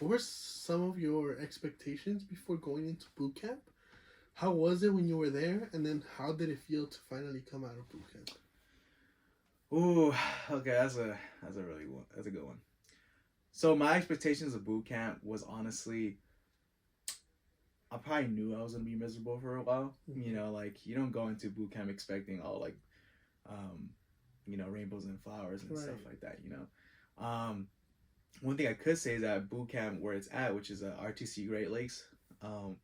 what were some of your expectations before going into boot camp? How was it when you were there, and then how did it feel to finally come out of boot camp? Ooh, okay, that's a good one. So my expectations of boot camp was honestly, I probably knew I was gonna be miserable for a while. Mm-hmm. You know, like you don't go into boot camp expecting all like, um, rainbows and flowers and stuff like that. One thing I could say is that boot camp where it's at, which is RTC Great Lakes, um,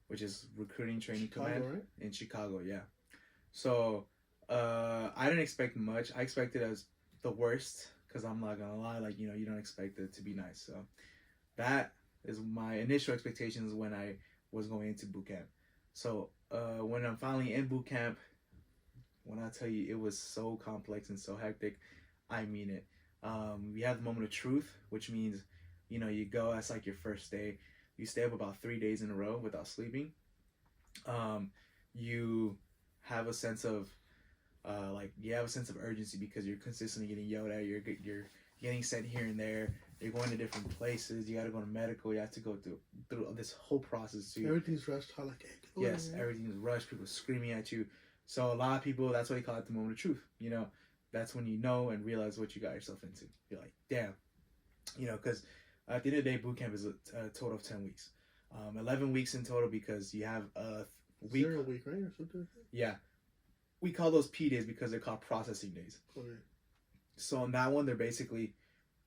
which is Recruiting Training Command right? in Chicago. Yeah. So I didn't expect much. I expected as the worst because I'm not gonna lie, like you don't expect it to be nice. So that is my initial expectations when I was going into boot camp. So when I'm finally in boot camp, when I tell you it was so complex and so hectic, I mean it. We have the moment of truth, which means, you go, that's like your first day. You stay up about 3 days in a row without sleeping. You have a sense of, you have a sense of urgency because you're consistently getting yelled at. You're getting sent here and there. You're going to different places. You got to go to medical. You have to go through this whole process. Everything's rushed. How like, hey, yes, everything's rushed. People screaming at you. So a lot of people, that's why they call it the moment of truth. That's when you know and realize what you got yourself into. You're like, damn. Because at the end of the day, boot camp is a total of 10 weeks. 11 weeks in total because you have a week. 0 week, right? Or something like that? Yeah. We call those P days because they're called processing days. Okay. So on that one, they're basically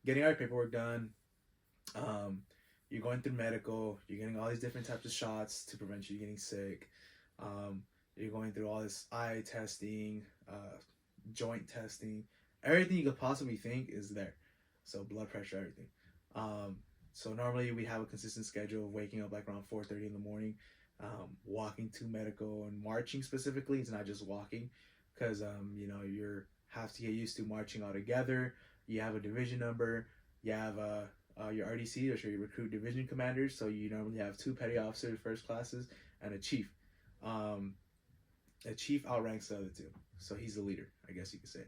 getting all your paperwork done. You're going through medical. You're getting all these different types of shots to prevent you getting sick. You're going through all this eye testing, joint testing. Everything you could possibly think is there. So blood pressure, everything. So normally we have a consistent schedule of waking up like around 4:30 in the morning, walking to medical and marching specifically. It's not just walking because, you have to get used to marching all together. You have a division number. You have your RDC, or your recruit division commanders. So you normally have 2 petty officers, first classes, and a chief. A chief outranks the other 2. So he's the leader, I guess you could say.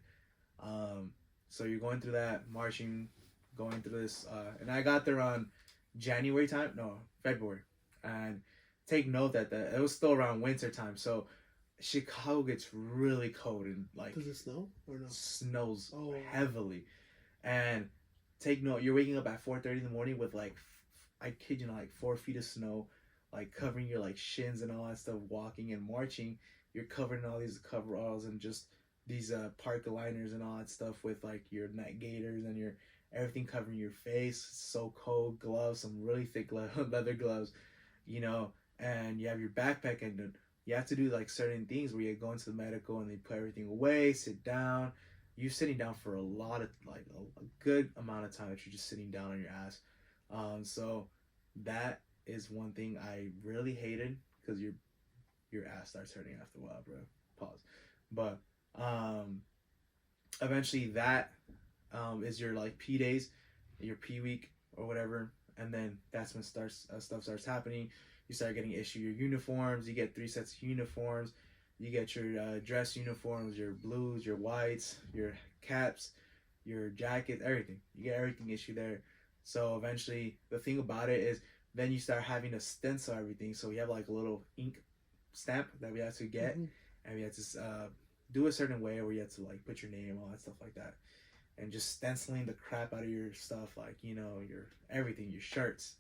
So you're going through that, marching, going through this. And I got there on February. And take note that it was still around winter time. So Chicago gets really cold and like. Does it snow or no? Snows heavily. And take note, you're waking up at 4:30 in the morning with like, I kid you not, like 4 feet of snow, like covering your like shins and all that stuff, walking and marching. You're covered in all these coveralls and just these parka liners and all that stuff with like your neck gaiters and your everything covering your face. It's so cold. Gloves, some really thick leather gloves, and you have your backpack and you have to do like certain things where you go into the medical and they put everything away, sit down. You're sitting down for a lot of like a good amount of time that you're just sitting down on your ass. So that is one thing I really hated because your ass starts hurting after a while, bro. Pause. But eventually that is your like P days, your P week or whatever, and then that's when stuff starts happening. You start getting issued your uniforms. You get 3 sets of uniforms. You get your dress uniforms, your blues, your whites, your caps, your jackets, everything. You get everything issued there. So eventually, the thing about it is then you start having to stencil everything. So we have like a little ink stamp that we have to get, and we have to do a certain way where you have to like put your name, all that stuff like that. And just stenciling the crap out of your stuff, like, your everything, your shirts.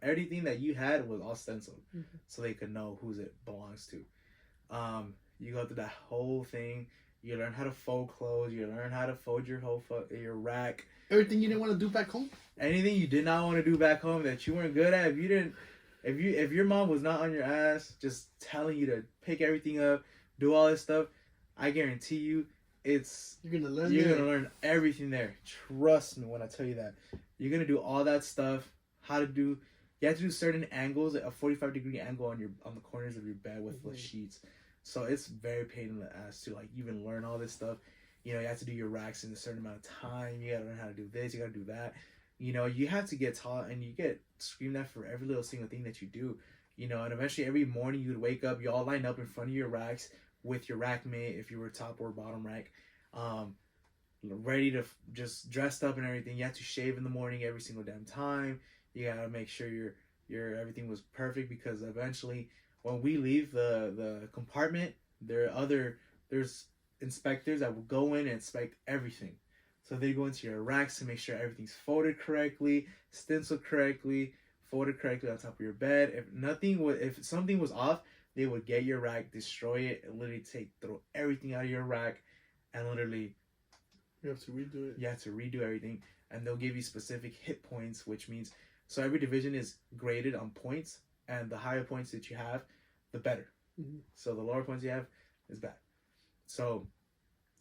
Everything that you had was all stenciled so they could know whose it belongs to. You go through that whole thing. You learn how to fold clothes. You learn how to fold your your rack. Everything you didn't want to do back home. Anything you did not want to do back home that you weren't good at. If your mom was not on your ass, just telling you to pick everything up, do all this stuff, I guarantee you, you're gonna learn everything there. Trust me when I tell you that. You're gonna do all that stuff. You have to do certain angles, a 45-degree angle on the corners of your bed with the sheets. So it's very pain in the ass to like even learn all this stuff. You have to do your racks in a certain amount of time. You gotta learn how to do this. You gotta do that. You have to get taught, and you get screamed at for every little single thing that you do. And eventually every morning you'd wake up, you all line up in front of your racks with your rack mate if you were top or bottom rack, ready to just dressed up and everything. You have to shave in the morning every single damn time. You gotta make sure your everything was perfect, because eventually when we leave the compartment, there's inspectors that will go in and inspect everything. So they go into your racks to make sure everything's folded correctly, stenciled correctly, folded correctly on top of your bed. If something was off, they would get your rack, destroy it, and literally throw everything out of your rack, and literally You have to redo it. you have to redo everything. And they'll give you specific hit points, which means, so every division is graded on points, and the higher points that you have, the better. Mm-hmm. So the lower points you have is bad. So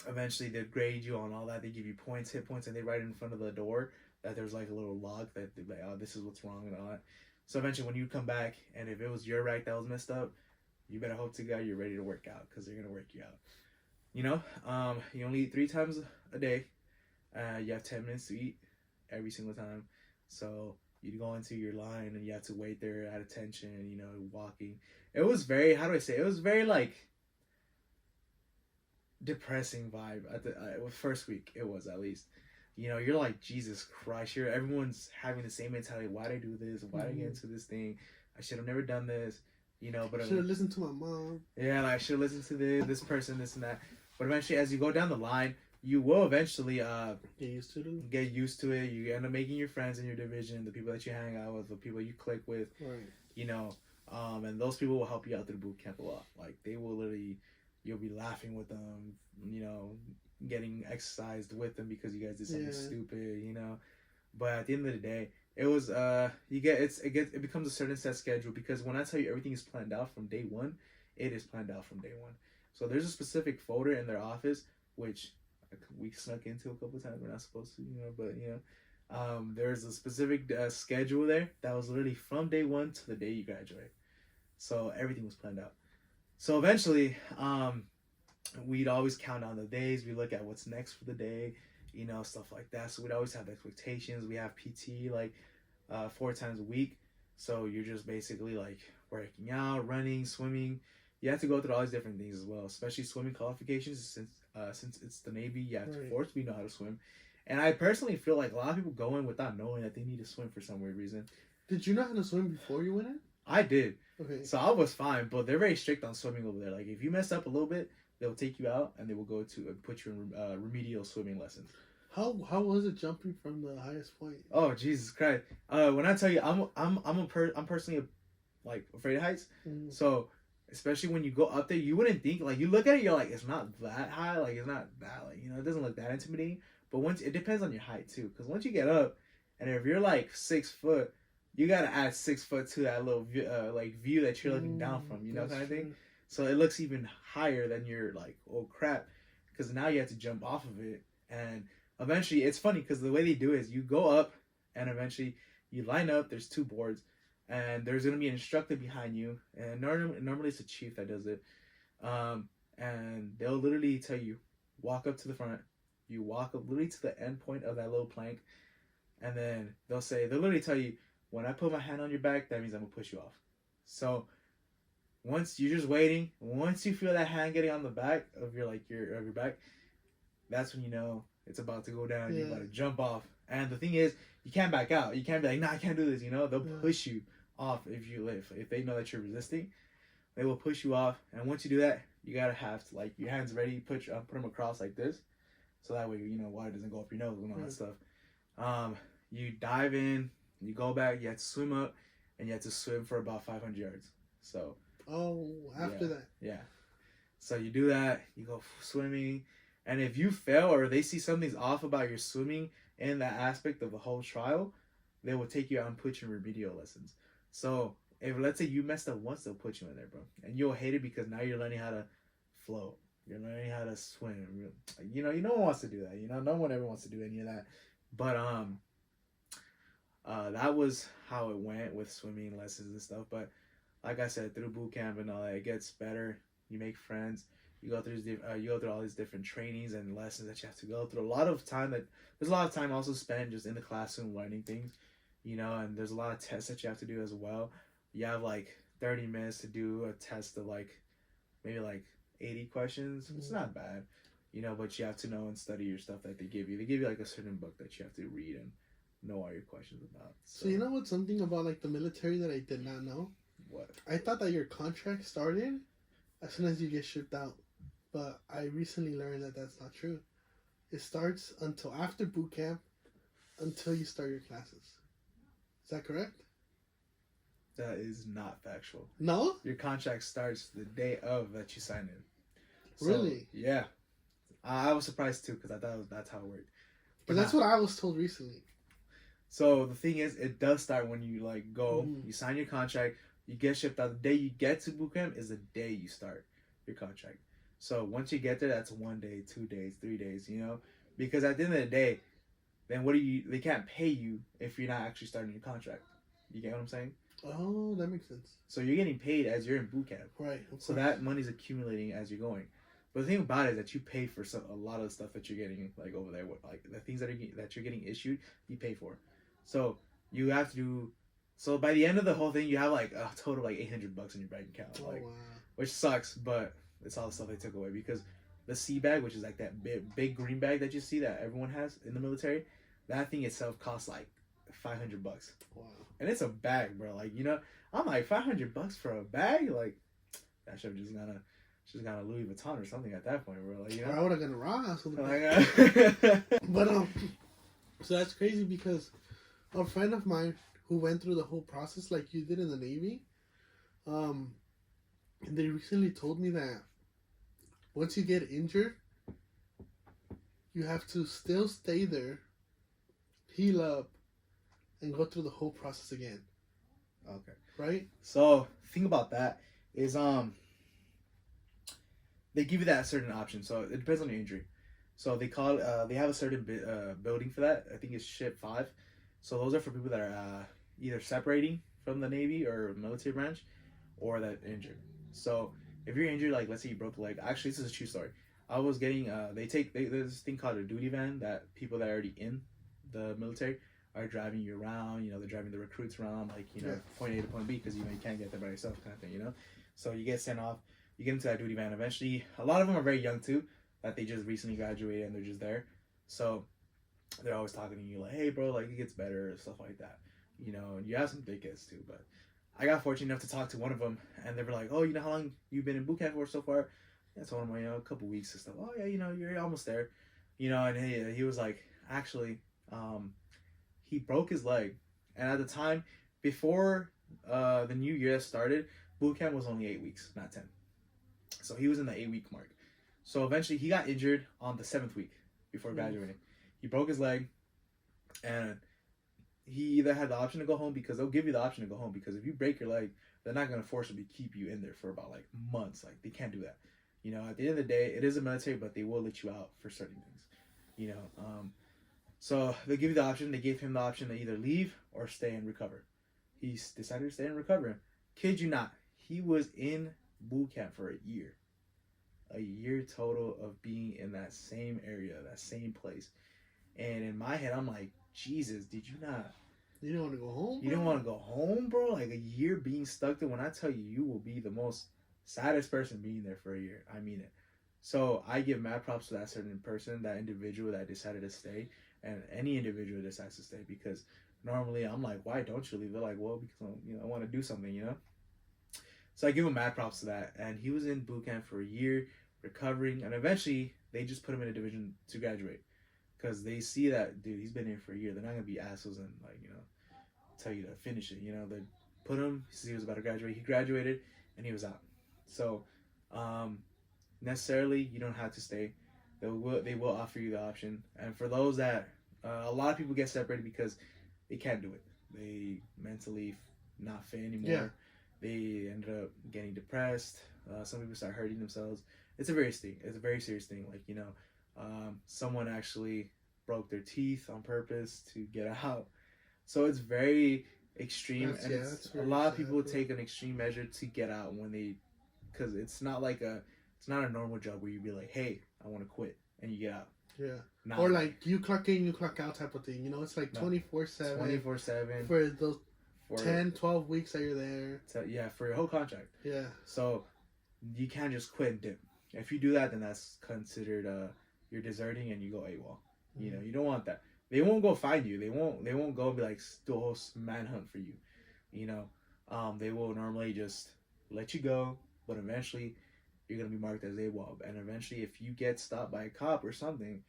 eventually they grade you on all that. They give you points, hit points, and they write in front of the door that there's like a little log that they're like, oh, this is what's wrong and all that. So eventually when you come back, and if it was your rack that was messed up, you better hope to God you're ready to work out, because they're gonna work you out. You know, you only eat 3 times a day. You have 10 minutes to eat every single time. So you go into your line and you have to wait there at attention, you know, walking. It was very, how do I say, it was very like depressing vibe at the first week. It was, at least, you know, you're like, Jesus Christ, everyone's having the same mentality. Why'd I do this? Why'd I get into this thing? I should have never done this, you know. But should have listened to my mom. Yeah, like, I should have listened to this person, this and that. But eventually, as you go down the line, you will eventually get used to it. Get used to it. You end up making your friends in your division, the people that you hang out with, the people you click with. Right. You know, and those people will help you out through the boot camp a lot. Like, they will literally, you'll be laughing with them, you know, getting exercised with them because you guys did something stupid, you know. But at the end of the day, it was it becomes a certain set schedule, because when I tell you everything is planned out from day one, it is planned out from day one. So there's a specific folder in their office, which we snuck into a couple of times. We're not supposed to, you know, but you know, there's a specific schedule there that was literally from day one to the day you graduate. So everything was planned out. So eventually, we'd always count down the days. We look at what's next for the day, you know, stuff like that. So we'd always have expectations. We have PT like 4 times a week. So you're just basically like working out, running, swimming. You have to go through all these different things as well, especially swimming qualifications. Since it's the Navy, you have to force me know how to swim. And I personally feel like a lot of people go in without knowing that they need to swim for some weird reason. Did you know how to swim before you went in? I did. Okay. So I was fine, but they're very strict on swimming over there. Like, if you mess up a little bit, they'll take you out and they will go to put you in remedial swimming lessons. How was it jumping from the highest point? Oh, Jesus Christ! When I tell you, I'm personally like afraid of heights. Mm. So especially when you go up there, you wouldn't think, like, you look at it, you're like, it's not that high, like, it's not that, like, you know, it doesn't look that intimidating. But once, it depends on your height too, because once you get up, and if you're like 6 foot, you gotta add 6 foot to that little view that you're looking down from, you know, kind of thing. So it looks even higher than you're like, oh crap, because now you have to jump off of it. And eventually, it's funny because the way they do it is you go up, and eventually you line up. There's 2 boards, and there's gonna be an instructor behind you, and normally it's a chief that does it. And they'll literally tell you, walk up to the front. You walk up literally to the end point of that little plank, and then they'll literally tell you, when I put my hand on your back, that means I'm gonna push you off. So once you're just waiting, once you feel that hand getting on the back of your back, that's when you know it's about to go down. You're about to jump off. And the thing is, you can't back out. You can't be like, nah, I can't do this. You know, they'll push you off if they know that you're resisting. They will push you off. And once you do that, you gotta have to, like, your hands ready. Put them across like this, so that way, you know, water doesn't go up your nose and all that stuff. You dive in, you go back, you have to swim up, and you have to swim for about 500 yards. So. After that. Yeah. So you do that, you go swimming, and if you fail or they see something's off about your swimming in that aspect of the whole trial, they will take you out and put you in remedial lessons. So if, let's say, you messed up once, they'll put you in there, bro. And you'll hate it because now you're learning how to float. You're learning how to swim. You know, no one wants to do that. You know, no one ever wants to do any of that. But that was how it went with swimming lessons and stuff. But like I said, through boot camp and all that, it gets better. You make friends. You go through all these different trainings and lessons that you have to go through. There's a lot of time also spent just in the classroom learning things, you know. And there's a lot of tests that you have to do as well. You have like 30 minutes to do a test of like maybe like 80 questions. Mm-hmm. It's not bad, you know. But you have to know and study your stuff that they give you. They give you like a certain book that you have to read and know all your questions about. So you know what's something about like the military that I did not know? What? I thought that your contract started as soon as you get shipped out, but I recently learned that that's not true. It starts until after boot camp, until you start your classes. Is that correct? That is not factual. No? Your contract starts the day of that you sign in. So, Really? Yeah. I was surprised too because I thought that's how it worked. But that's what I was told recently. So the thing is, it does start when you like go, Mhm. you sign your contract, you get shipped out. The day you get to boot camp is the day you start your contract. So once you get there, that's 1 day, 2 days, 3 days, you know? Because at the end of the day, then they can't pay you if you're not actually starting your contract. You get what I'm saying? Oh, that makes sense. So you're getting paid as you're in boot camp. Right. So that money's accumulating as you're going. But the thing about it is that you pay for a lot of the stuff that you're getting like over there. Like the things that you're getting issued, you pay for. So you have to do. So by the end of the whole thing, you have like a total of like $800 in your bank account, Oh, like, wow. which sucks. But it's all the stuff they took away because the C bag, which is like that big green bag that you see that everyone has in the military, that thing itself costs like $500. Wow. And it's a bag, bro. Like, you know, I'm like $500 for a bag. Like, that should have just got a Louis Vuitton or something at that point, bro. Like, you know, I would have gotten a Ross. like, But so that's crazy because a friend of mine who went through the whole process like you did in the Navy, and they recently told me that once you get injured, you have to still stay there, heal up, and go through the whole process again. okay. Right? So, thing about that is, they give you that certain option. So it depends on your injury. So they have a certain building for that. I think it's ship 5. So those are for people that are either separating from the Navy or military branch, or that injured. So if you're injured, like let's say you broke a leg. Actually, this is a true story. I was getting there's this thing called a duty van that people that are already in the military are driving you around. You know, they're driving the recruits around, like, you know, Yeah. point A to point B, because you know you can't get there by yourself, kind of thing. You know, so you get sent off. You get into that duty van. Eventually, a lot of them are very young too, that they just recently graduated and they're just there. So they're always talking to you like, "Hey, bro, like it gets better," stuff like that. You know, and you have some big kids too. But I got fortunate enough to talk to one of them, and they were like, "Oh, you know how long you've been in boot camp for so far?" Yeah, I told him, you know, a couple weeks and stuff. "Oh yeah, you know, you're almost there." You know, and he was like, actually, he broke his leg, and at the time before the new year started, boot camp was only 8 weeks, not 10. So he was in the 8-week mark. So eventually he got injured on the 7th week before graduating. He broke his leg, and he either had the option to go home, because they'll give you the option to go home, because if you break your leg, they're not going to forcibly keep you in there for about like months. Like, they can't do that. You know, at the end of the day, it is a military, but they will let you out for certain things. You know, so they give you the option. They gave him the option to either leave or stay and recover. He decided to stay and recover. Kid you not, he was in boot camp for a year total of being in that same area, that same place. And in my head, I'm like, Jesus, did you not? You don't want to go home? You didn't want to go home, bro? Like, a year being stuck there. When I tell you, you will be the most saddest person being there for a year. I mean it. So I give mad props to that certain person, that individual that decided to stay, and any individual that decides to stay, because normally I'm like, why don't you leave? They're like, well, because I want to do something, you know? So I give him mad props to that. And he was in boot camp for a year, recovering, and eventually they just put him in a division to graduate, because they see that, dude, he's been here for a year. They're not gonna be assholes and, like, you know, tell you to finish it. You know, they put him. He was about to graduate. He graduated, and he was out. So necessarily you don't have to stay. They will offer you the option. And for those that a lot of people get separated because they can't do it. They mentally not fit anymore. Yeah. They ended up getting depressed. Some people start hurting themselves. It's a very serious thing. Like, you know, someone actually broke their teeth on purpose to get out. So it's very extreme, and a lot of people take an extreme measure to get out because it's not a normal job where you'd be like, hey, I want to quit, and you get out. Yeah. Or like you clock in, you clock out type of thing. You know, it's like 24/7. 24/7 for those 10, 12 weeks that you're there. Yeah, for your whole contract. Yeah. So you can't just quit and dip. If you do that, then that's considered you're deserting and you go AWOL. You know, you don't want that. they won't go find you. They won't go be like do a whole manhunt for you. You know, they will normally just let you go, but eventually you're gonna be marked as AWOL. And eventually, if you get stopped by a cop or something,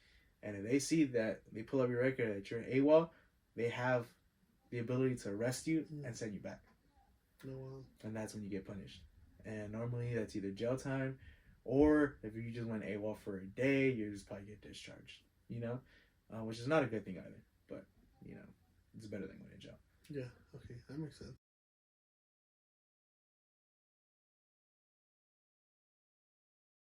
and if they see that, they pull up your record that you're an AWOL, they have the ability to arrest you and send you back. Oh, wow. And that's when you get punished. And normally that's either jail time, or if you just went AWOL for a day, you just probably get discharged. You know, which is not a good thing either. But you know, it's better than going to jail. Yeah. Okay, that makes sense.